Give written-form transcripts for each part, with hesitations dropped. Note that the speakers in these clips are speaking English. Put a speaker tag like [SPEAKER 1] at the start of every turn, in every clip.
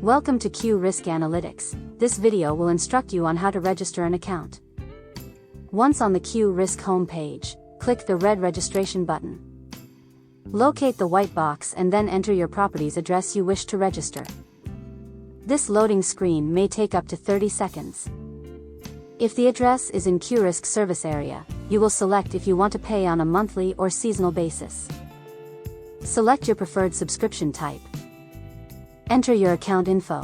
[SPEAKER 1] Welcome to Q-risq Analytics. This video will instruct you on how to register an account. Once on the Q-risq homepage, click the red registration button. Locate the white box and then enter your property's address you wish to register. This loading screen may take up to 30 seconds. If the address is in Q-risq service area, you will select if you want to pay on a monthly or seasonal basis. Select your preferred subscription type. Enter your account info.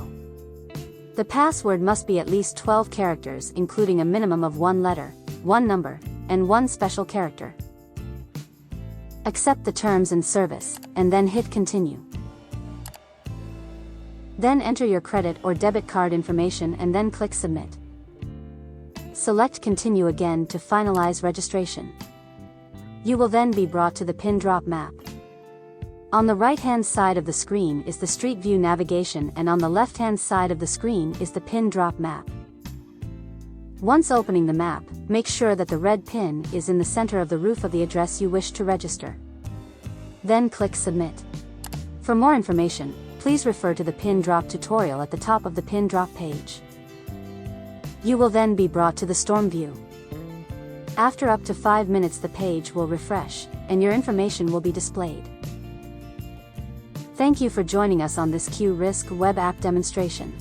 [SPEAKER 1] The password must be at least 12 characters, including a minimum of 1 letter, 1 number, and 1 special character. Accept the terms and service, and then hit continue. Then enter your credit or debit card information and then click submit. Select continue again to finalize registration. You will then be brought to the pin drop map. On the right-hand side of the screen is the Street View navigation, and on the left-hand side of the screen is the pin drop map. Once opening the map, make sure that the red pin is in the center of the roof of the address you wish to register. Then click Submit. For more information, please refer to the pin drop tutorial at the top of the pin drop page. You will then be brought to the Storm View. After up to 5 minutes the page will refresh, and your information will be displayed. Thank you for joining us on this Q-risq web app demonstration.